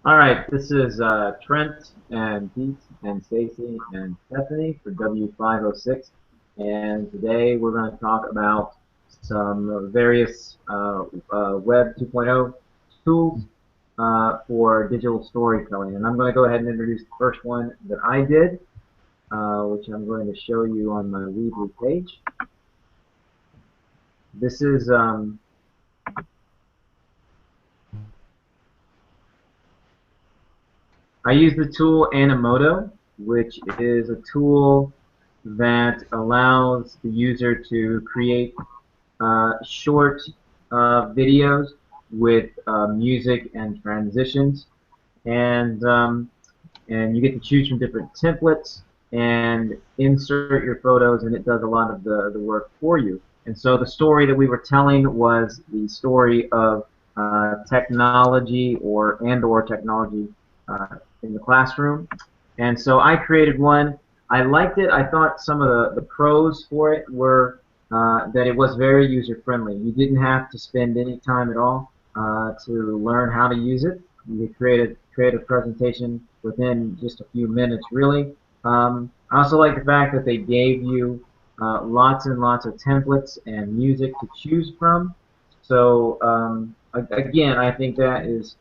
All right, this is Trent and Pete and Stacy and Stephanie for W506, and today we're going to talk about some various Web 2.0 tools for digital storytelling. And I'm going to go ahead and introduce the first one that I did, which I'm going to show you on my Weebly page. This is I use the tool Animoto, which is a tool that allows the user to create short videos with music and transitions, and you get to choose from different templates and insert your photos, and it does a lot of the work for you. And so the story that we were telling was the story of technology or technology in the classroom. And so I created one. I liked it. I thought some of the pros for it were that it was very user-friendly. You didn't have to spend any time at all to learn how to use it. You could create a presentation within just a few minutes, really. I also like the fact that they gave you lots and lots of templates and music to choose from. So again, I think that is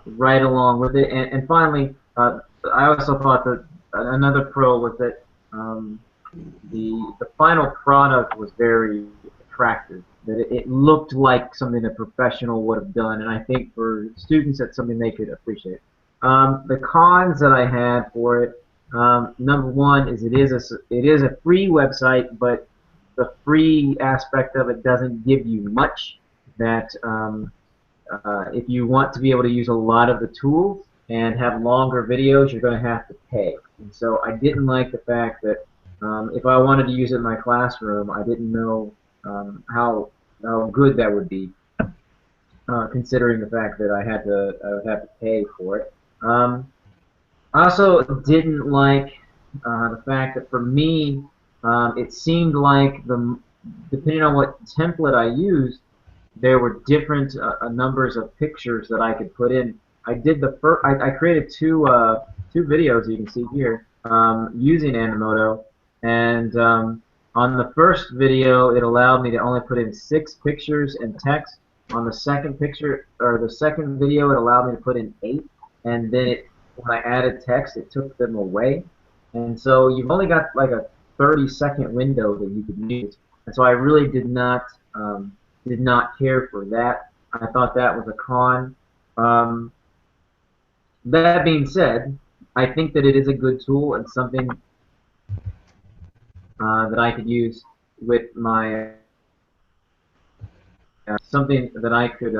right along with it. And finally, I also thought that another pro was that the final product was very attractive. That it looked like something a professional would have done, and I think for students that's something they could appreciate. The cons that I had for it, number one is it is a free website, but the free aspect of it doesn't give you much. That if you want to be able to use a lot of the tools and have longer videos, you're going to have to pay. And so I didn't like the fact that if I wanted to use it in my classroom, I didn't know how good that would be, considering the fact that I would have to pay for it. I also didn't like the fact that for me, it seemed like depending on what template I used, there were different numbers of pictures that I could put in. I created two videos you can see here using Animoto, and on the first video it allowed me to only put in 6 pictures and text. On the second video it allowed me to put in 8, and then when I added text it took them away. And so you've only got like a 30-second window that you could use, and so I really did not care for that. I thought that was a con. That being said, I think that it is a good tool and something that I could use with my something that I could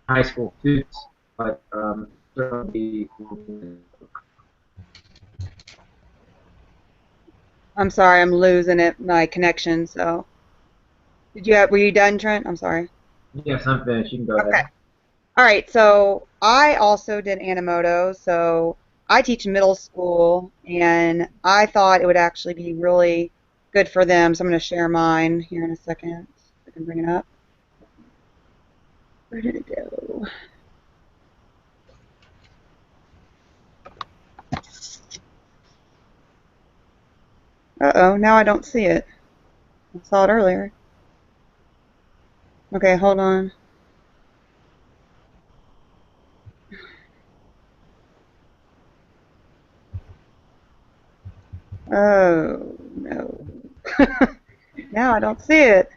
high school students, but certainly. I'm sorry, I'm losing my connection. So, were you done, Trent? I'm sorry. Yes, I'm finished. You can go Okay. ahead. All right. So I also did Animoto. So I teach middle school, and I thought it would actually be really good for them. So I'm going to share mine here in a second. I can bring it up. Where did it go? Uh-oh, now I don't see it. I saw it earlier. Okay, hold on. Oh, no. Now I don't see it.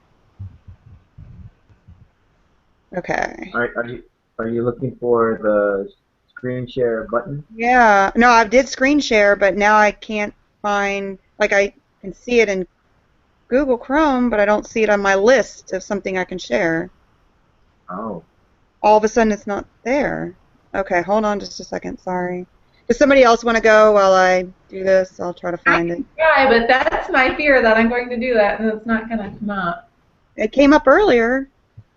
Okay. Are you looking for the screen share button? Yeah. No, I did screen share, but now I can't find, like I can see it in Google Chrome, but I don't see it on my list of something I can share. Oh. All of a sudden it's not there. Okay, hold on just a second. Sorry. Does somebody else want to go while I do this? I'll try to find it. Yeah, but that's my fear that I'm going to do that and it's not going to come up. It came up earlier.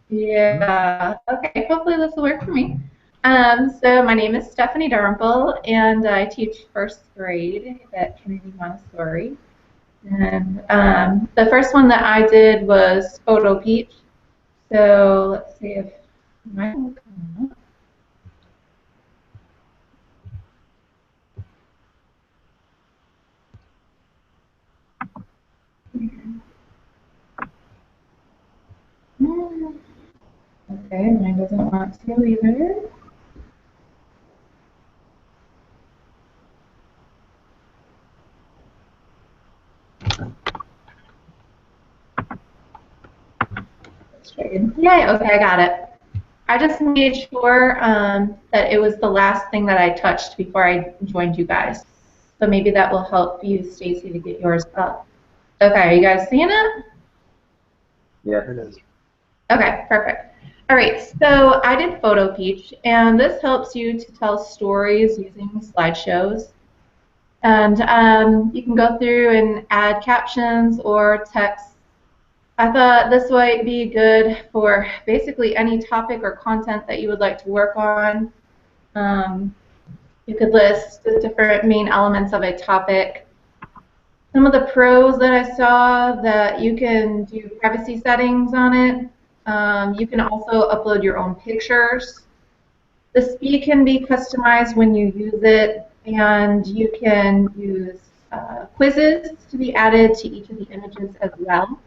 Yeah. Okay, hopefully this will work for me. So my name is Stephanie Darmple, and I teach first grade at Trinity Montessori. And the first one that I did was Photo Peach. So let's see if mine will come up. Okay, mine doesn't want to either. Yay, okay, I got it. I just made sure that it was the last thing that I touched before I joined you guys. So maybe that will help you, Stacy, to get yours up. Okay, are you guys seeing it? Yeah, it is. Okay, perfect. All right, so I did Photo Peach, and this helps you to tell stories using slideshows. And you can go through and add captions or text. I thought this might be good for basically any topic or content that you would like to work on. You could list the different main elements of a topic. Some of the pros that I saw, that you can do privacy settings on it. You can also upload your own pictures. The speed can be customized when you use it, and you can use quizzes to be added to each of the images as well.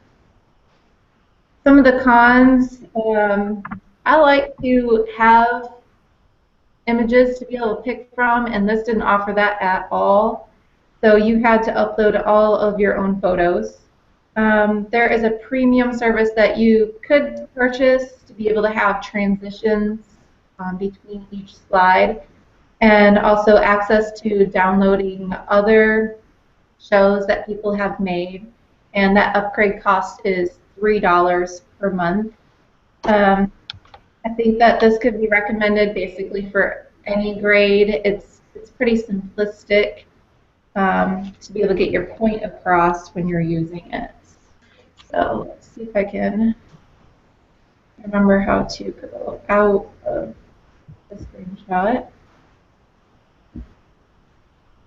Some of the cons, I like to have images to be able to pick from, and this didn't offer that at all. So you had to upload all of your own photos. There is a premium service that you could purchase to be able to have transitions between each slide, and also access to downloading other shows that people have made. And that upgrade cost is $3 per month. I think that this could be recommended basically for any grade. It's pretty simplistic to be able to get your point across when you're using it. So let's see if I can remember how to go out of the screenshot.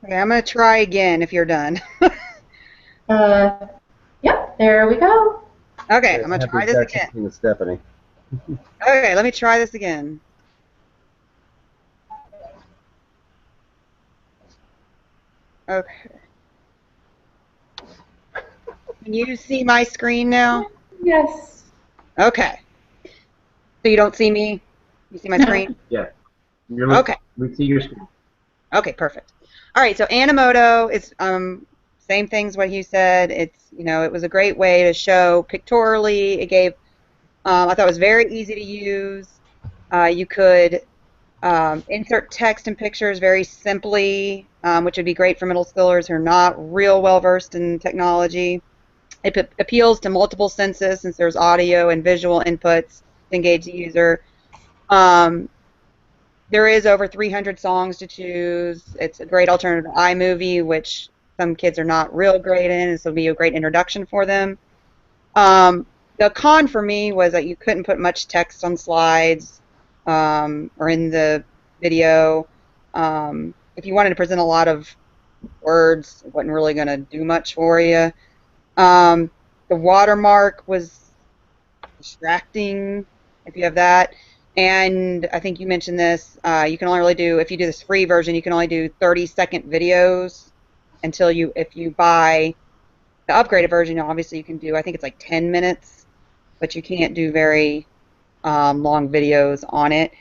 Okay, I'm going to try again if you're done. Yep, there we go. Okay, I'm going to try this again. Stephanie. Okay, let me try this again. Okay. Can you see my screen now? Yes. Okay. So you don't see me? You see my screen? Yeah. Okay. We see your screen. Okay, perfect. All right, so Animoto is same things what you said. It's, it was a great way to show pictorially. It gave, I thought it was very easy to use. You could insert text and pictures very simply, which would be great for middle schoolers who are not real well versed in technology. It appeals to multiple senses since there's audio and visual inputs to engage the user. There is over 300 songs to choose. It's a great alternative to iMovie, which some kids are not real great in, and so it'll be a great introduction for them. The con for me was that you couldn't put much text on slides or in the video. If you wanted to present a lot of words, it wasn't really going to do much for you. The watermark was distracting if you have that. And I think you mentioned this, you can only really do, if you do this free version, you can only do 30-second videos until if you buy the upgraded version, obviously you can do, I think it's like 10 minutes, but you can't do very long videos on it.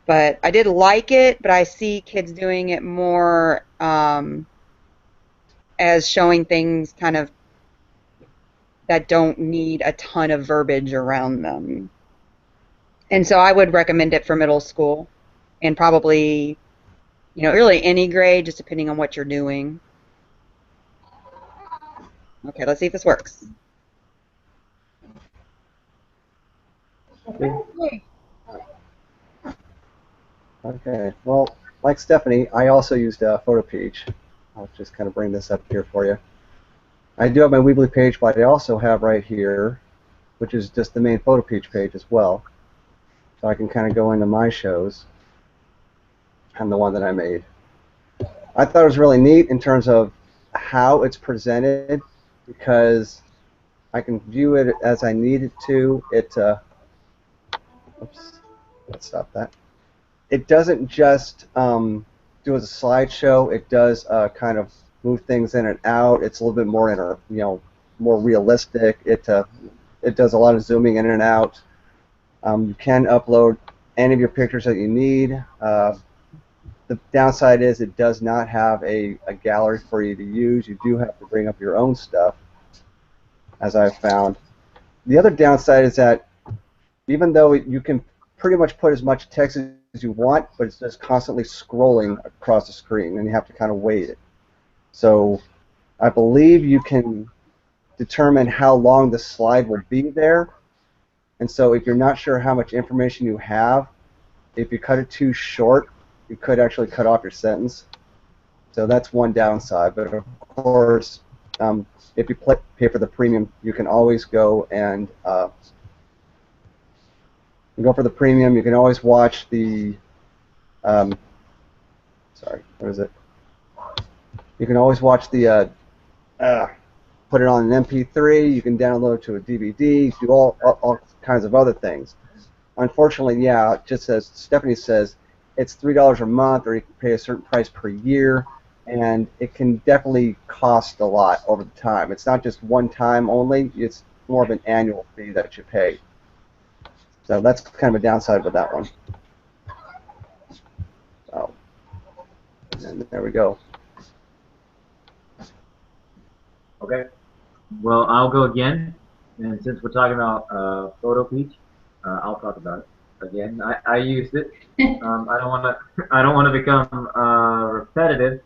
But I did like it, but I see kids doing it more as showing things kind of that don't need a ton of verbiage around them. And so I would recommend it for middle school and probably, really any grade, just depending on what you're doing. Okay, let's see if this works. Okay, well, like Stephanie, I also used Photo Peach. I'll just kind of bring this up here for you. I do have my Weebly page, but I also have right here, which is just the main Photo Peach page as well. So I can kind of go into my shows and the one that I made. I thought it was really neat in terms of how it's presented, because I can view it as I need it to. Oops, let's stop that. It doesn't just do as a slideshow. It does kind of move things in and out. It's a little bit more more realistic. It does a lot of zooming in and out. You can upload any of your pictures that you need. The downside is it does not have a gallery for you to use. You do have to bring up your own stuff, as I've found. The other downside is that even though you can pretty much put as much text as you want, but it's just constantly scrolling across the screen, and you have to kind of wait it. So I believe you can determine how long the slide will be there. And so if you're not sure how much information you have, if you cut it too short, you could actually cut off your sentence. So that's one downside. But of course, if you pay for the premium, you can always go and go for the premium. You can always watch the sorry, what is it? You can always watch the put it on an MP3. You can download it to a DVD. Do all kinds of other things. Unfortunately, yeah, just as Stephanie says, it's $3 a month, or you can pay a certain price per year, and it can definitely cost a lot over the time. It's not just one time only. It's more of an annual fee that you pay. So that's kind of a downside with that one. So, and there we go. Okay. Well, I'll go again, and since we're talking about Photo Peach, I'll talk about it again. I used it. I don't want to become repetitive,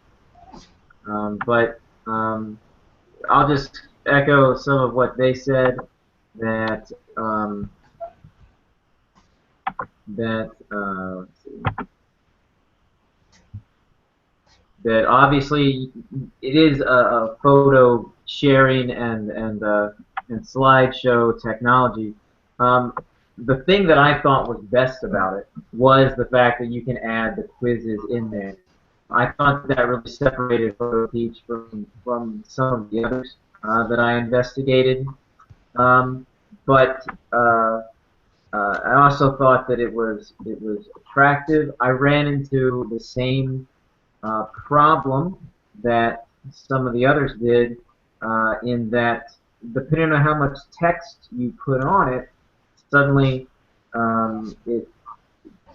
but I'll just echo some of what they said. Let's see, that obviously it is a photo sharing and slideshow technology. The thing that I thought was best about it was the fact that you can add the quizzes in there. I thought that really separated Photo Peach from some of the others that I investigated. But I also thought that it was attractive. I ran into the same problem that some of the others did, in that depending on how much text you put on it, suddenly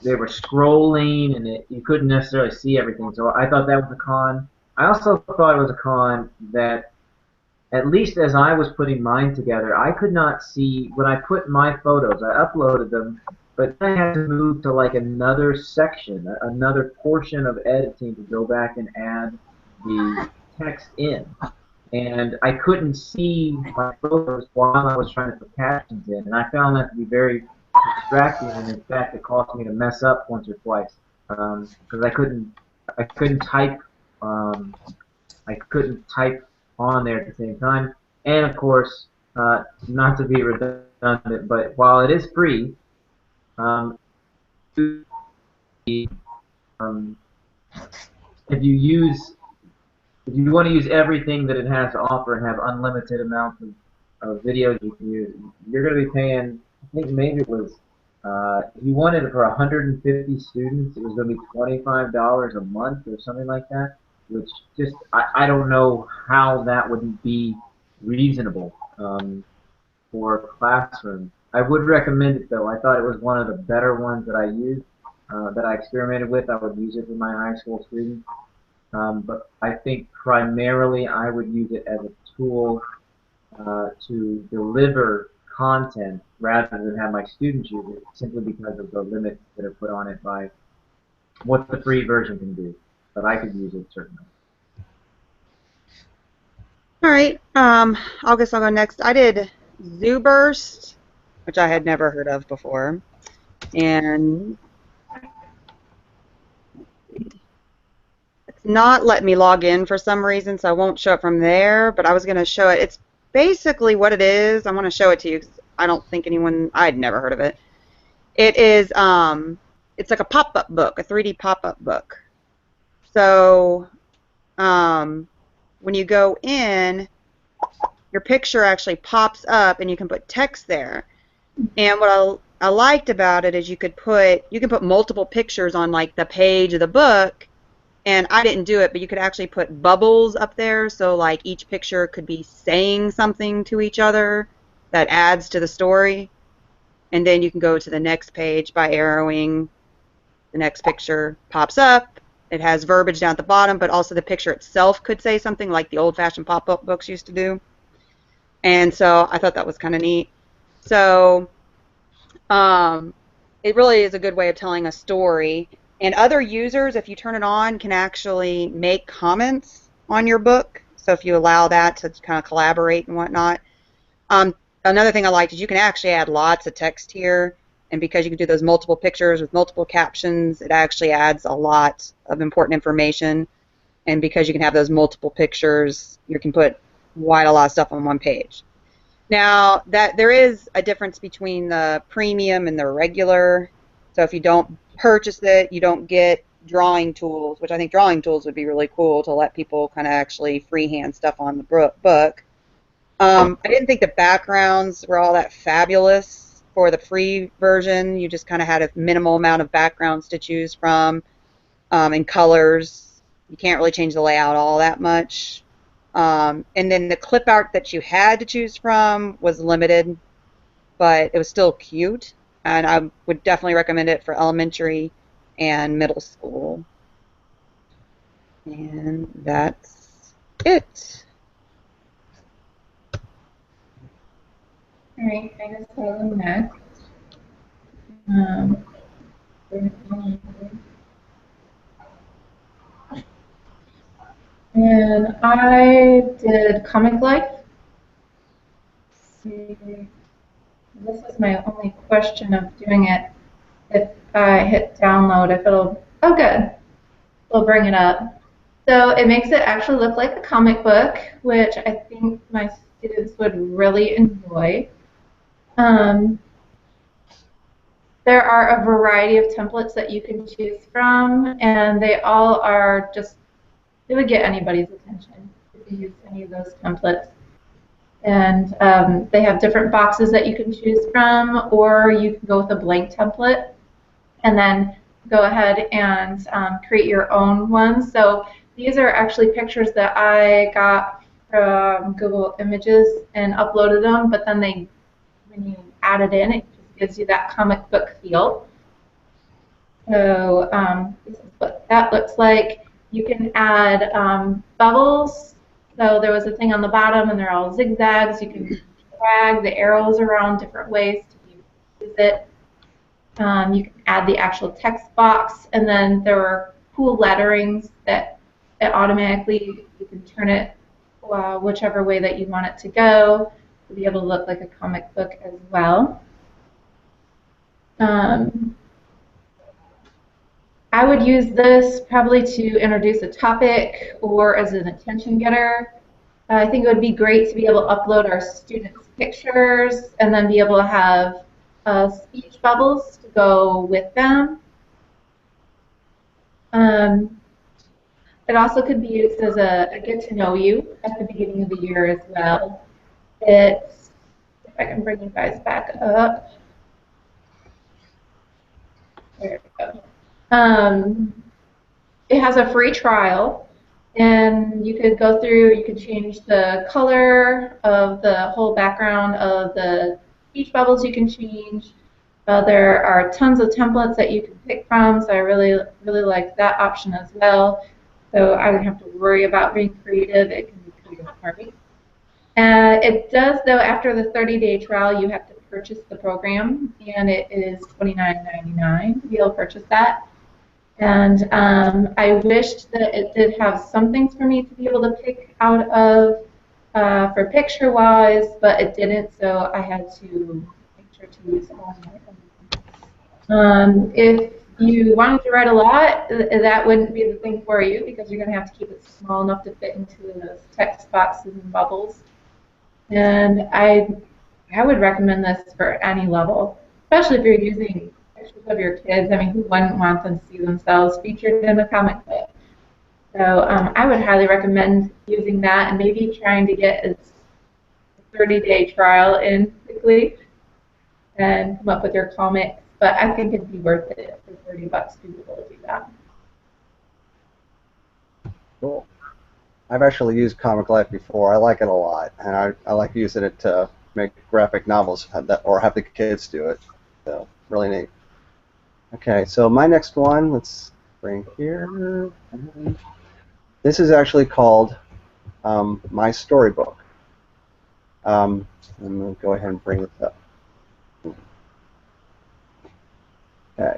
they were scrolling and you couldn't necessarily see everything. So I thought that was a con. I also thought it was a con that, at least as I was putting mine together, I could not see when I put my photos. I uploaded them, but then I had to move to like another section, another portion of editing to go back and add the text in. And I couldn't see my photos while I was trying to put captions in, and I found that to be very distracting. And in fact, it caused me to mess up once or twice because I couldn't type. I couldn't type on there at the same time. And of course, not to be redundant, but while it is free, if you want to use everything that it has to offer and have unlimited amounts of videos you can use, you're going to be paying, I think maybe it was, if you wanted it for 150 students, it was going to be $25 a month or something like that, which just, I don't know how that would be reasonable for a classroom. I would recommend it though. I thought it was one of the better ones that I used, that I experimented with. I would use it with my high school students. But I think primarily I would use it as a tool to deliver content rather than have my students use it, simply because of the limits that are put on it by what the free version can do. But I could use it certainly. All right. I guess I'll go next. I did ZooBurst, which I had never heard of before, and it's not letting me log in for some reason, so I won't show it from there. But I was going to show it. It's basically what it is. I want to show it to you because I don't think I'd never heard of it. It is, it's like a pop-up book, a 3D pop-up book. So, when you go in, your picture actually pops up and you can put text there. And what I liked about it is you could put multiple pictures on like the page of the book, And I didn't do it, but you could actually put bubbles up there, so like each picture could be saying something to each other that adds to the story. And then you can go to the next page by arrowing. The next picture pops up. It has verbiage down at the bottom, but also the picture itself could say something like the old-fashioned pop-up books used to do. And so I thought that was kind of neat. So it really is a good way of telling a story. And other users, if you turn it on, can actually make comments on your book. So if you allow that to kind of collaborate and whatnot. Another thing I liked is you can actually add lots of text here. And because you can do those multiple pictures with multiple captions, it actually adds a lot of important information. And because you can have those multiple pictures, you can put quite a lot of stuff on one page. Now, that there is a difference between the premium and the regular. So if you don't purchase it, you don't get drawing tools, which I think drawing tools would be really cool to let people kind of actually freehand stuff on the book. I didn't think the backgrounds were all that fabulous for the free version. You just kind of had a minimal amount of backgrounds to choose from, and colors. You can't really change the layout all that much. And then the clip art that you had to choose from was limited, but it was still cute. And I would definitely recommend it for elementary and middle school. And that's it. All right, I guess I'll go next. And I did Comic Life. This is my only question of doing it. If I hit download, if it'll, oh good, we'll bring it up. So it makes it actually look like a comic book, which I think my students would really enjoy. There are a variety of templates that you can choose from, and they all are just, they would get anybody's attention if you use any of those templates. And they have different boxes that you can choose from, or you can go with a blank template and then go ahead and create your own ones. So these are actually pictures that I got from Google Images and uploaded them, but then when you add it in, it just gives you that comic book feel. So this is what that looks like. You can add bubbles. So there was a thing on the bottom, and they're all zigzags. You can drag the arrows around different ways to use it. You can add the actual text box, and then there are cool letterings that automatically you can turn it whichever way that you want it to go to be able to look like a comic book as well. I would use this probably to introduce a topic or as an attention getter. I think it would be great to be able to upload our students' pictures and then be able to have speech bubbles to go with them. It also could be used as a get to know you at the beginning of the year as well. If I can bring you guys back up. There we go. It has a free trial, and you could go through, you could change the color of the whole background of the speech bubbles you can change. There are tons of templates that you can pick from, so I really like that option as well. So I don't have to worry about being creative. It can be creative for me. It does, though, after the 30-day trial, you have to purchase the program, and it is $29.99 to be able to purchase that. And I wished that it did have some things for me to be able to pick out of for picture-wise, but it didn't, so I had to make sure to use all my own. If you wanted to write a lot, that wouldn't be the thing for you because you're going to have to keep it small enough to fit into those text boxes and bubbles. And I would recommend this for any level, especially if you're using pictures of your kids. I mean, who wouldn't want them to see themselves featured in a comic book? So I would highly recommend using that and maybe trying to get a 30-day trial in quickly and come up with your comics. But I think it'd be worth it for $30 to be able to do that. Cool. I've actually used Comic Life before. I like it a lot, and I like using it to make graphic novels or have the kids do it. So really neat. Okay, so my next one, let's bring here. This is actually called my Storybook. I'm going to go ahead and bring this up. Okay.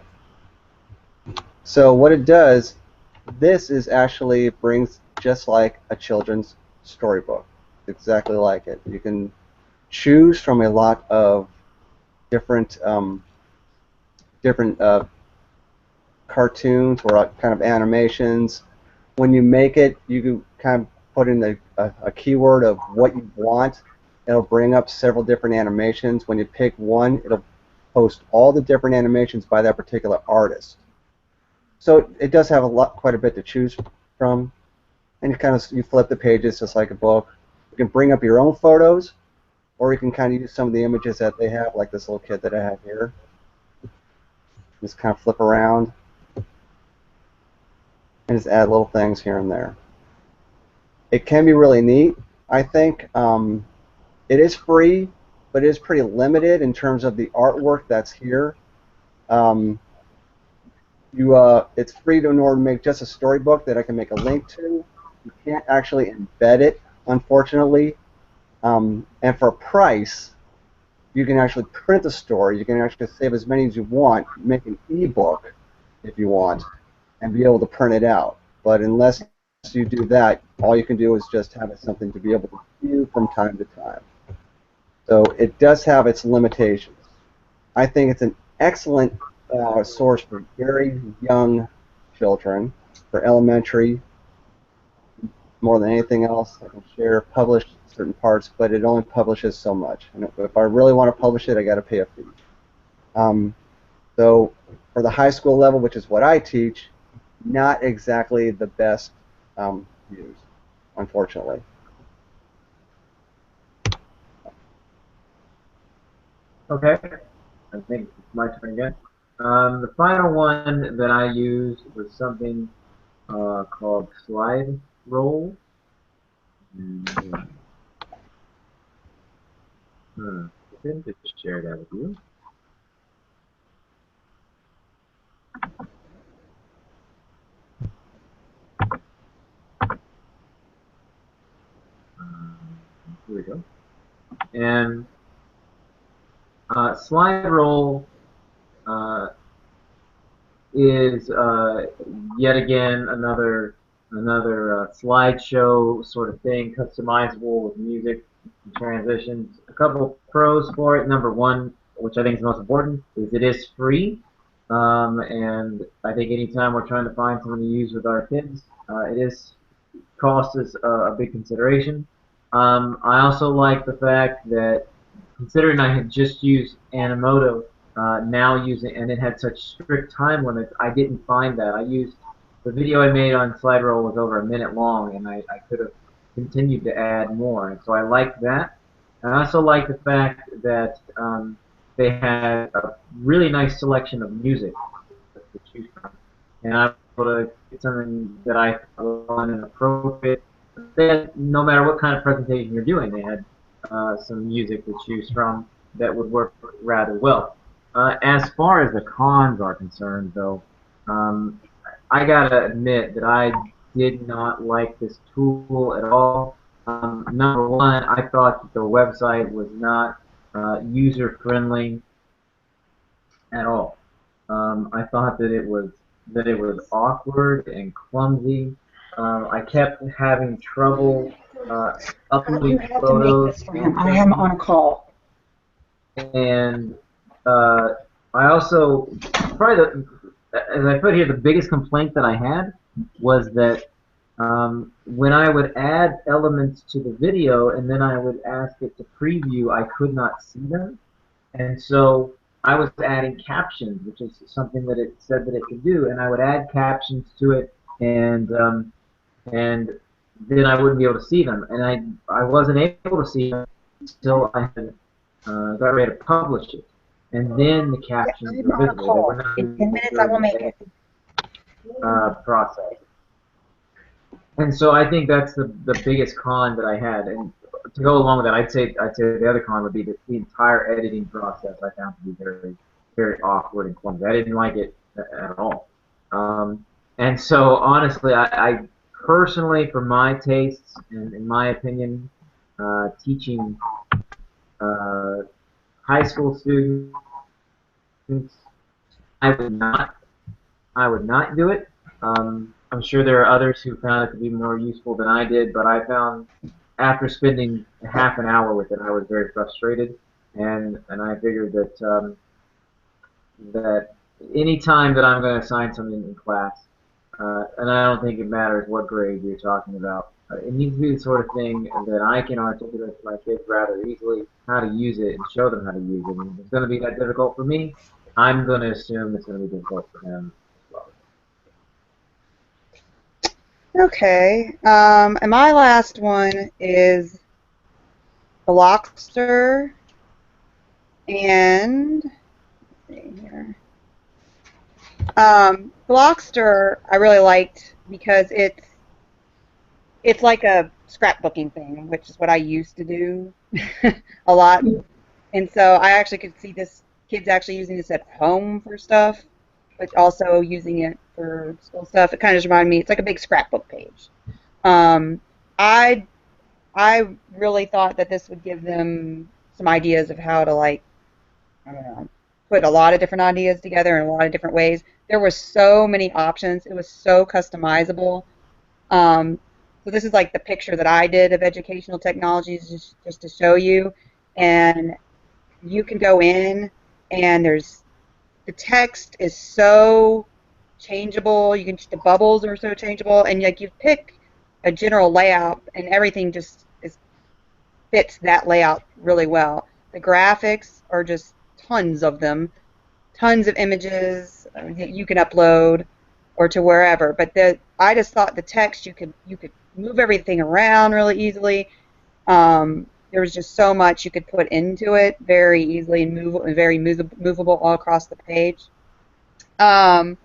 So what it does, this is actually brings just like a children's storybook. Exactly like it. You can choose from a lot of different different cartoons or kind of animations. When you make it, you can kind of put in a keyword of what you want. It'll bring up several different animations. When you pick one, it'll post all the different animations by that particular artist. So it does have quite a bit to choose from, and you flip the pages just like a book. You can bring up your own photos, or you can kind of use some of the images that they have, like this little kid that I have here. Just kind of flip around and just add little things here and there. It can be really neat. I think it is free, but it is pretty limited in terms of the artwork that's here. Um, it's free in order to make just a storybook that I can make a link to. You can't actually embed it, unfortunately. And for a price, you can actually print the story. You can actually save as many as you want, make an ebook if you want, and be able to print it out. But unless you do that, all you can do is just have it something to be able to view from time to time. So it does have its limitations. I think it's an excellent source for very young children, for elementary, more than anything else. I can share, publish certain parts, but it only publishes so much. And if I really want to publish it, I got to pay a fee. So for the high school level, which is what I teach, not exactly the best use, unfortunately. Okay, I think it's my turn again. The final one that I used was something called Slide Roll. And, I didn't just share that with you. Here we go. And Slide Roll is yet again another slideshow sort of thing, customizable with music and transitions. A couple pros for it. Number one, which I think is the most important, is it is free. And I think anytime we're trying to find something to use with our kids, cost is a big consideration. I also like the fact that, considering I had just used Animoto, now using, and it had such strict time limits, I didn't find that. The video I made on Slide Roll was over a minute long, and I could have continued to add more. And so I like that. And I also like the fact that they had a really nice selection of music to choose from. And I was able to get something that I thought was fun and appropriate. Then, no matter what kind of presentation you're doing, they had some music to choose from that would work rather well. As far as the cons are concerned, though, um, I gotta admit that I did not like this tool at all. Number one, I thought that the website was not user-friendly at all. I thought that it was awkward and clumsy. I kept having trouble You uploading have to make photos this for him. and I am things. on a call. And I also, probably as I put here, the biggest complaint that I had was that when I would add elements to the video and then I would ask it to preview, I could not see them. And so I was adding captions, which is something that it said that it could do, and I would add captions to it, and then I wouldn't be able to see them, and I wasn't able to see them until I had got ready to publish it, and then the Yeah, captions I'm were on a visible. They were call. not In 10 visible minutes, I during will the make it. main process. And so I think that's the biggest con that I had. And to go along with that, I'd say the other con would be that the entire editing process I found to be very very awkward and clumsy. I didn't like it at all. And so honestly, I personally, for my tastes and in my opinion, teaching uh, high school students, I would not I would not do it. I'm sure there are others who found it to be more useful than I did, but I found after spending half an hour with it, I was very frustrated, and I figured that any time that I'm going to assign something in class, and I don't think it matters what grade you're talking about, it needs to be the sort of thing that I can articulate to my kids rather easily how to use it and show them how to use it. And if it's going to be that difficult for me, I'm going to assume it's going to be difficult for them as well. Okay. And my last one is Blockster, and let's see here. Blockster I really liked because it's like a scrapbooking thing, which is what I used to do a lot. And so I actually could see this kids actually using this at home for stuff, but also using it for school stuff. It kind of just reminded me, it's like a big scrapbook page. Um, I I really thought that this would give them some ideas of how to, like, I don't know, put a lot of different ideas together in a lot of different ways. There were so many options. It was so customizable. Um, so this is like the picture that I did of educational technologies, just to show you. And you can go in, and the text is so changeable. The bubbles are so changeable, and like you pick a general layout, and everything just fits that layout really well. The graphics are just tons of them, tons of images that you can upload or to wherever. But I just thought the text you could move everything around really easily. There was just so much you could put into it very easily and movable all across the page. Um,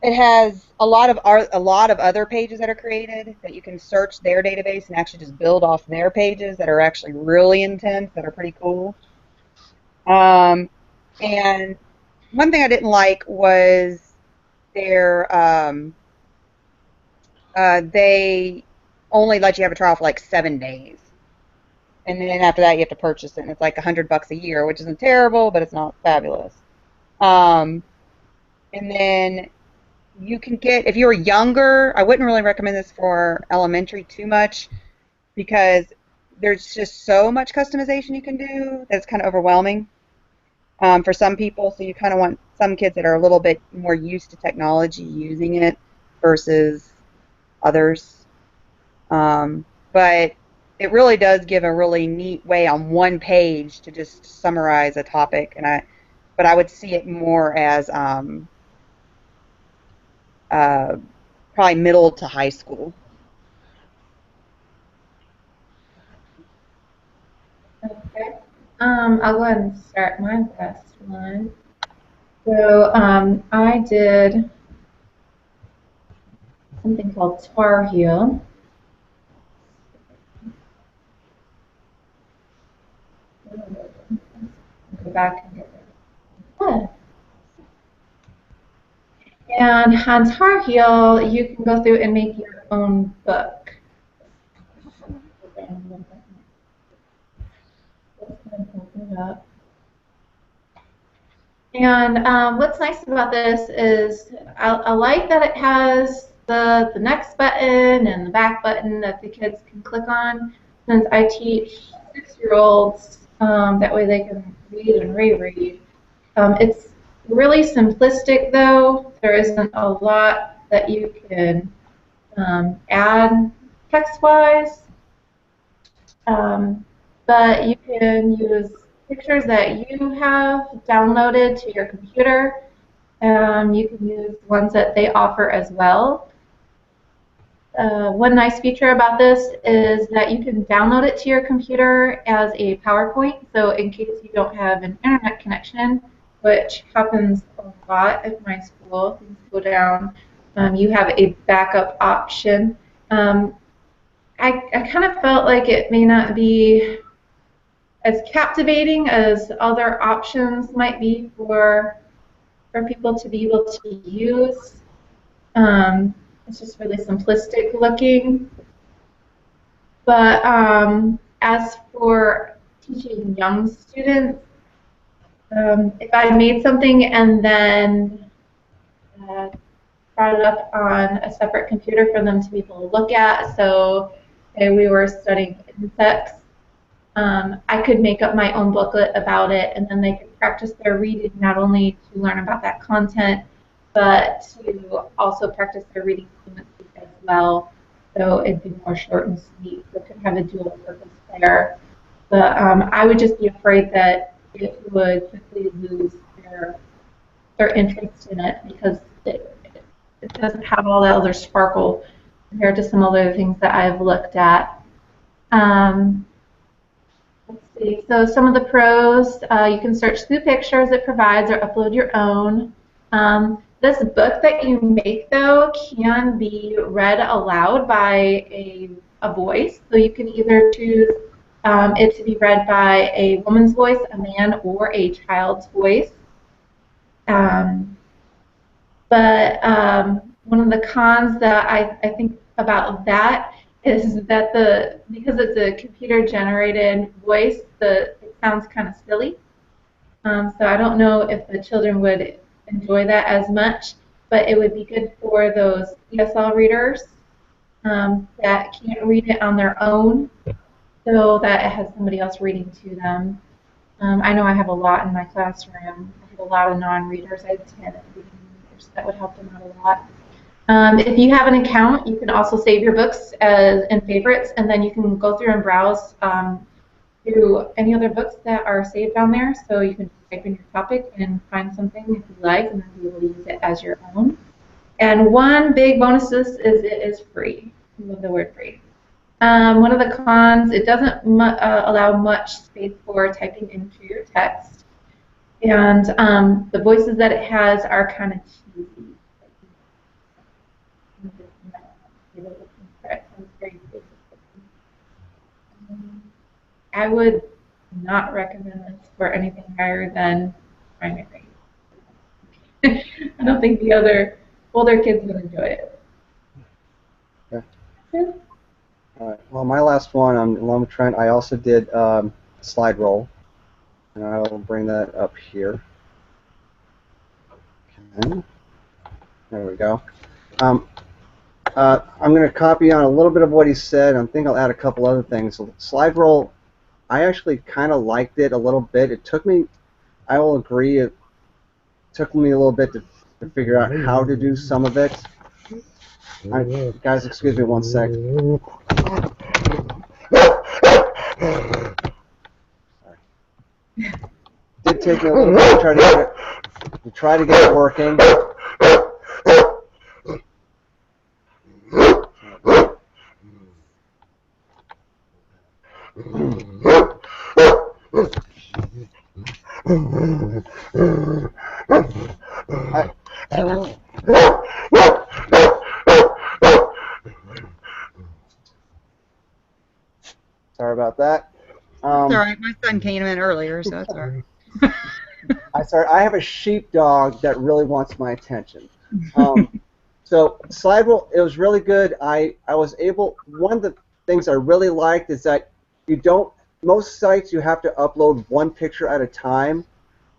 it has a lot of other pages that are created that you can search their database and actually just build off their pages that are actually really intense, that are pretty cool. Um, and one thing I didn't like was their they only let you have a trial for like 7 days, and then after that you have to purchase it, and it's like $100 a year, which isn't terrible, but it's not fabulous. Um, and then you can get, if you're younger, I wouldn't really recommend this for elementary too much because there's just so much customization you can do that's kind of overwhelming for some people. So you kind of want some kids that are a little bit more used to technology using it versus others. But it really does give a really neat way on one page to just summarize a topic, but I would see it more as uh, probably middle to high school. Okay. I'll go ahead and start my last one. So I did something called Tar Heel. Go back and get it. And on Tar Heel, you can go through and make your own book. And what's nice about this is I like that it has the next button and the back button that the kids can click on. Since I teach 6-year-olds, that way they can read and reread. It's really simplistic, though. There isn't a lot that you can add text-wise. But you can use pictures that you have downloaded to your computer. You can use ones that they offer as well. One nice feature about this is that you can download it to your computer as a PowerPoint. So in case you don't have an internet connection, which happens a lot at my school, things go down you have a backup option. I kind of felt like it may not be as captivating as other options might be for people to be able to use. It's just really simplistic looking. But as for teaching young students, if I made something and then brought it up on a separate computer for them to be able to look at, so say we were studying insects, I could make up my own booklet about it, and then they could practice their reading not only to learn about that content, but to also practice their reading fluency as well. So it'd be more short and sweet. So it could have a dual purpose there. But I would just be afraid that it would quickly lose their interest in it because it doesn't have all that other sparkle compared to some other things that I've looked at. Let's see. So some of the pros, you can search through pictures it provides or upload your own. This book that you make, though, can be read aloud by a voice. So you can either choose it to be read by a woman's voice, a man, or a child's voice. But one of the cons that I think about that is that because it's a computer-generated voice, it sounds kind of silly. So I don't know if the children would enjoy that as much, but it would be good for those ESL readers that can't read it on their own, so that it has somebody else reading to them. I know I have a lot in my classroom. I have a lot of non-readers. I have 10 at the beginning, so that would help them out a lot. If you have an account, you can also save your books in favorites, and then you can go through and browse through any other books that are saved on there. So you can type in your topic and find something if you like, and then be able to use it as your own. And one big bonus is it is free. I love the word free. One of the cons, it doesn't allow much space for typing into your text. And the voices that it has are kind of cheesy. I would not recommend this for anything higher than primary. I don't think the other older kids would enjoy it. Okay. Yeah. All right. Well, my last one, I'm trying. I also did slide roll, and I will bring that up here. Okay. There we go. I'm going to copy on a little bit of what he said. I think I'll add a couple other things. So slide roll, I actually kind of liked it a little bit. It took me, I will agree, it took me a little bit to figure out how to do some of it. Guys, excuse me one sec. Sorry. Did take me a little bit to try to get it working. Sorry about that. It's all right. My son came in earlier, so it's all right. I have a sheepdog that really wants my attention. So slide roll, it was really good. I was able. One of the things I really liked is that you don't. Most sites you have to upload one picture at a time.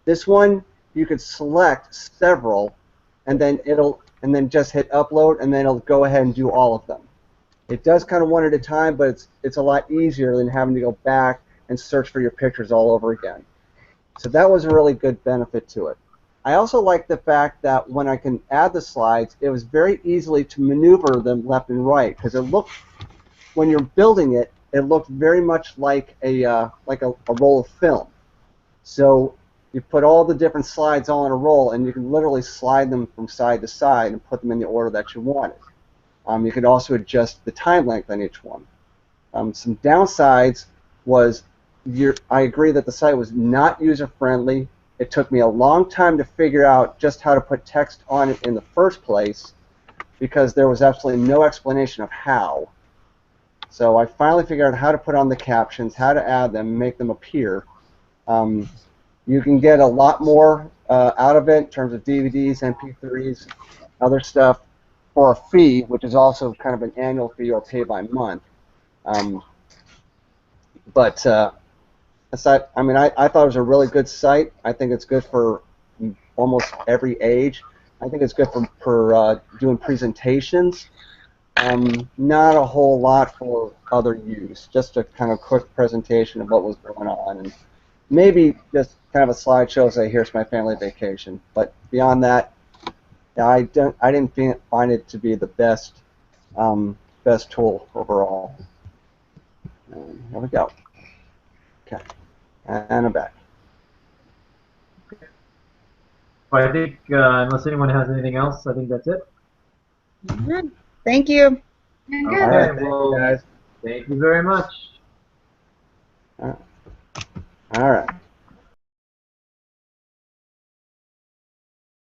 This one you could select several, and then just hit upload, and then it'll go ahead and do all of them. It does kind of one at a time, but it's a lot easier than having to go back and search for your pictures all over again. So that was a really good benefit to it. I also like the fact that when I can add the slides, it was very easily to maneuver them left and right, because it looked, when you're building it, it looked very much like a roll of film. So you put all the different slides all in a roll, and you can literally slide them from side to side and put them in the order that you wanted. You could also adjust the time length on each one. Some downsides was, I agree that the site was not user-friendly. It took me a long time to figure out just how to put text on it in the first place. because there was absolutely no explanation of how. So I finally figured out how to put on the captions, how to add them, make them appear. You can get a lot more out of it in terms of DVDs, MP3s, other stuff for a fee, which is also kind of an annual fee or pay by month. But aside, I mean, I thought it was a really good site. I think it's good for almost every age. I think it's good for doing presentations. Not a whole lot for other use. Just a kind of quick presentation of what was going on, and maybe just kind of a slideshow. Say, here's my family vacation. But beyond that, I didn't find it to be the best tool overall. And here we go. Okay, and I'm back. Well, I think unless anyone has anything else, I think that's it. Good. Thank you. Good. All right, Okay, thank you well, guys. thank you very much. All right.